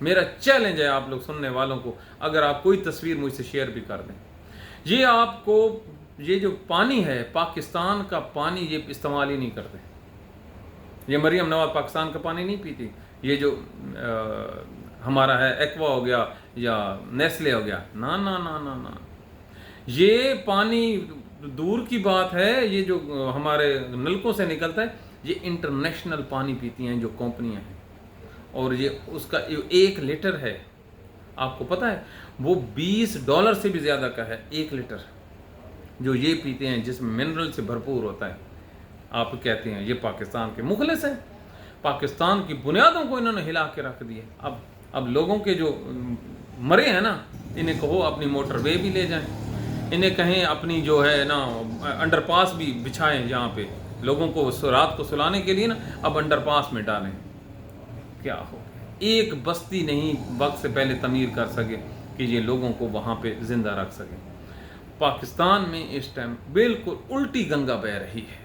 میرا چیلنج ہے آپ لوگ سننے والوں کو، اگر آپ کوئی تصویر مجھ سے شیئر بھی کر دیں، یہ آپ کو یہ جو پانی ہے پاکستان کا پانی یہ استعمال ہی نہیں کرتے. یہ مریم نواز پاکستان کا پانی نہیں پیتی. یہ جو ہمارا ہے ایکوا ہو گیا یا نیسلے ہو گیا، نا نا نا نا نا، یہ پانی دور کی بات ہے. یہ جو ہمارے نلکوں سے نکلتا ہے یہ انٹرنیشنل پانی پیتی ہیں جو کمپنیاں ہیں، اور یہ اس کا 1 لیٹر ہے، آپ کو پتہ ہے وہ $20 سے بھی زیادہ کا ہے 1 لیٹر جو یہ پیتے ہیں، جس میں منرل سے بھرپور ہوتا ہے. آپ کہتے ہیں یہ پاکستان کے مخلص ہیں، پاکستان کی بنیادوں کو انہوں نے ہلا کے رکھ دیا. اب لوگوں کے جو مرے ہیں نا، انہیں کہو اپنی موٹر وے بھی لے جائیں، انہیں کہیں اپنی جو ہے نا انڈر پاس بھی بچھائیں، جہاں پہ لوگوں کو رات کو سلانے کے لیے نا اب انڈر پاس میں ڈالیں. کیا ہو، ایک بستی نہیں وقت سے پہلے تعمیر کر سکے کہ یہ لوگوں کو وہاں پہ زندہ رکھ سکے. پاکستان میں اس ٹائم بالکل الٹی گنگا بہہ رہی ہے،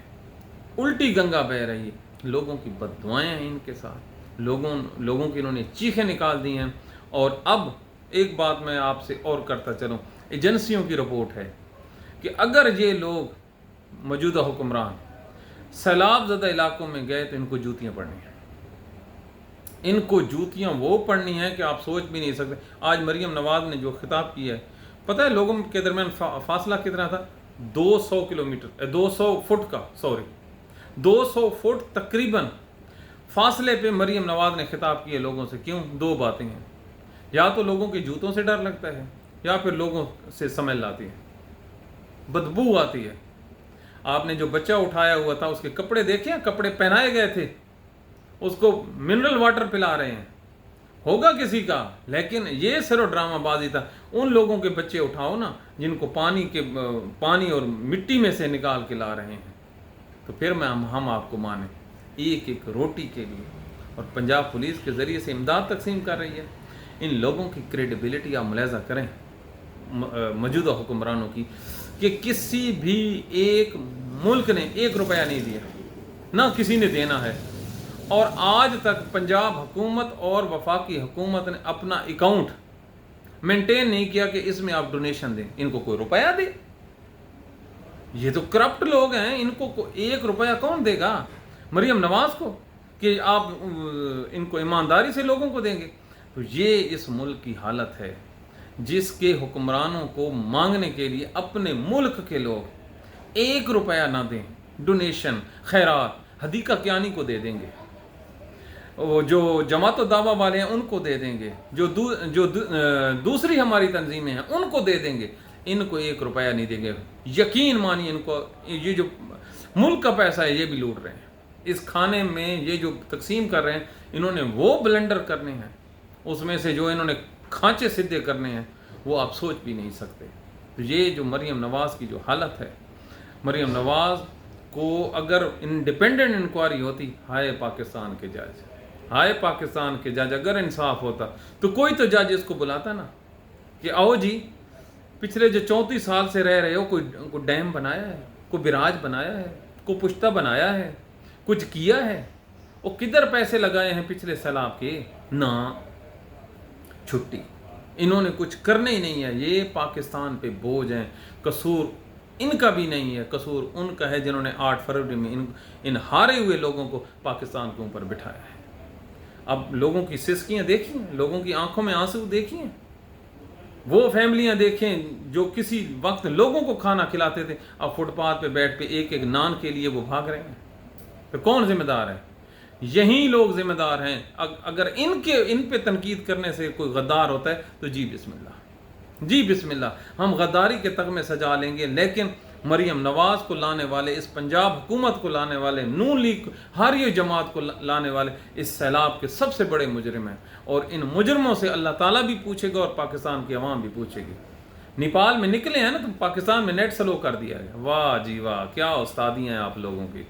الٹی گنگا بہہ رہی ہے. لوگوں کی بد دعائیں ہیں ان کے ساتھ، لوگوں کی انہوں نے چیخیں نکال دی ہیں. اور اب ایک بات میں آپ سے اور کرتا چلوں، ایجنسیوں کی رپورٹ ہے کہ اگر یہ لوگ موجودہ حکمران سیلاب زدہ علاقوں میں گئے تو ان کو جوتیاں پڑنی ہیں، ان کو جوتیاں وہ پڑنی ہیں کہ آپ سوچ بھی نہیں سکتے. آج مریم نواز نے جو خطاب کیا ہے، پتہ ہے لوگوں کے درمیان فاصلہ کتنا تھا؟ 200 فٹ کا، 200 فٹ تقریباً فاصلے پہ مریم نواز نے خطاب کیا لوگوں سے. کیوں؟ 2 باتیں ہیں، یا تو لوگوں کے جوتوں سے ڈر لگتا ہے، یا پھر لوگوں سے سمیل آتی ہے، بدبو آتی ہے. آپ نے جو بچہ اٹھایا ہوا تھا اس کے کپڑے دیکھے، کپڑے پہنائے گئے تھے، اس کو منرل واٹر پلا رہے ہیں، ہوگا کسی کا. لیکن یہ صرف ڈرامہ بازی تھا. ان لوگوں کے بچے اٹھاؤ نا جن کو پانی اور مٹی میں سے نکال کے لا رہے ہیں، تو پھر ہم آپ کو مانیں ایک روٹی کے لیے. اور پنجاب پولیس کے ذریعے سے امداد تقسیم کر رہی ہے. ان لوگوں کی کریڈیبلٹی آپ ملاحظہ کریں موجودہ حکمرانوں کی، کہ کسی بھی ایک ملک نے 1 روپیہ نہیں دیا، نہ کسی نے دینا ہے. اور آج تک پنجاب حکومت اور وفاقی حکومت نے اپنا اکاؤنٹ مینٹین نہیں کیا کہ اس میں آپ ڈونیشن دیں. ان کو کوئی روپیہ دے؟ یہ تو کرپٹ لوگ ہیں، ان کو 1 روپیہ کون دے گا مریم نواز کو کہ آپ ان کو ایمانداری سے لوگوں کو دیں گے؟ تو یہ اس ملک کی حالت ہے جس کے حکمرانوں کو مانگنے کے لیے اپنے ملک کے لوگ 1 روپیہ نہ دیں. ڈونیشن، خیرات حدیقہ کیانی کو دے دیں گے، جو جماعت و دعویٰ والے ہیں ان کو دے دیں گے، جو دوسری ہماری تنظیمیں ہیں ان کو دے دیں گے. ان کو 1 روپیہ نہیں دیں گے. یقین مانیے ان کو یہ جو ملک کا پیسہ ہے یہ بھی لوٹ رہے ہیں. اس کھانے میں یہ جو تقسیم کر رہے ہیں، انہوں نے وہ بلنڈر کرنے ہیں، اس میں سے جو انہوں نے کھانچے سدھے کرنے ہیں وہ آپ سوچ بھی نہیں سکتے. تو یہ جو مریم نواز کی جو حالت ہے، مریم نواز کو اگر انڈیپینڈنٹ انکوائری ہوتی، ہائے پاکستان کے جج، ہائے پاکستان کے جج، اگر انصاف ہوتا تو کوئی تو جج اس کو بلاتا نا کہ آؤ جی، پچھلے جو 34 سال سے رہ رہے ہو، کوئی ڈیم بنایا ہے، کوئی براج بنایا ہے، کوئی پشتہ بنایا ہے، کچھ کیا ہے؟ وہ کدھر پیسے لگائے ہیں پچھلے سیلاب کے؟ نہ چھٹی، انہوں نے کچھ کرنا ہی نہیں ہے. یہ پاکستان پہ بوجھ ہیں. قصور ان کا بھی نہیں ہے، قصور ان کا ہے جنہوں نے 8 فروری میں ان ہارے ہوئے لوگوں کو پاکستان کے اوپر بٹھایا ہے. اب لوگوں کی سسکیاں دیکھیں، لوگوں کی آنکھوں میں آنسو دیکھیں، وہ فیملیاں دیکھیں جو کسی وقت لوگوں کو کھانا کھلاتے تھے، اب فٹ پاتھ پہ بیٹھ پہ ایک نان کے لیے وہ بھاگ رہے ہیں. تو کون ذمہ دار ہے؟ یہی لوگ ذمہ دار ہیں. اگر ان پہ تنقید کرنے سے کوئی غدار ہوتا ہے تو جی بسم اللہ، جی بسم اللہ، ہم غداری کے تغمے سجا لیں گے. لیکن مریم نواز کو لانے والے، اس پنجاب حکومت کو لانے والے، نون لیگ ہر یہ جماعت کو لانے والے اس سیلاب کے سب سے بڑے مجرم ہیں. اور ان مجرموں سے اللہ تعالیٰ بھی پوچھے گا اور پاکستان کی عوام بھی پوچھے گی. نیپال میں نکلے ہیں نا تو پاکستان میں نیٹ سلو کر دیا گیا. واہ جی واہ، کیا استادیاں ہیں آپ لوگوں کی،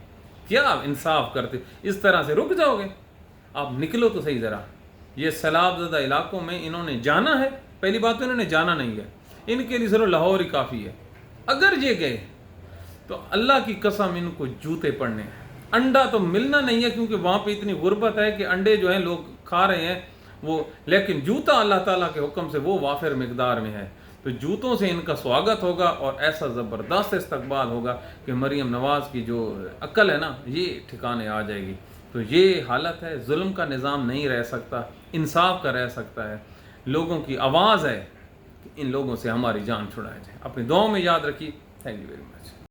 کیا انصاف کرتے. اس طرح سے رک جاؤ گے؟ آپ نکلو تو صحیح ذرا. یہ سیلاب زدہ علاقوں میں انہوں نے جانا ہے. پہلی بات تو انہوں نے جانا نہیں ہے، ان کے لیے صرف لاہور ہی کافی ہے. اگر یہ گئے تو اللہ کی قسم ان کو جوتے پڑنے ہیں. انڈا تو ملنا نہیں ہے کیونکہ وہاں پہ اتنی غربت ہے کہ انڈے جو ہیں لوگ کھا رہے ہیں وہ لیکن جوتا اللہ تعالیٰ کے حکم سے وہ وافر مقدار میں ہے، تو جوتوں سے ان کا سواگت ہوگا اور ایسا زبردست استقبال ہوگا کہ مریم نواز کی جو عقل ہے نا یہ ٹھکانے آ جائے گی۔ تو یہ حالت ہے، ظلم کا نظام نہیں رہ سکتا، انصاف کا رہ سکتا ہے، لوگوں کی آواز ہے کہ ان لوگوں سے ہماری جان چھڑائی جائے۔ اپنی دعاؤں میں یاد رکھیے۔ Thank you very much.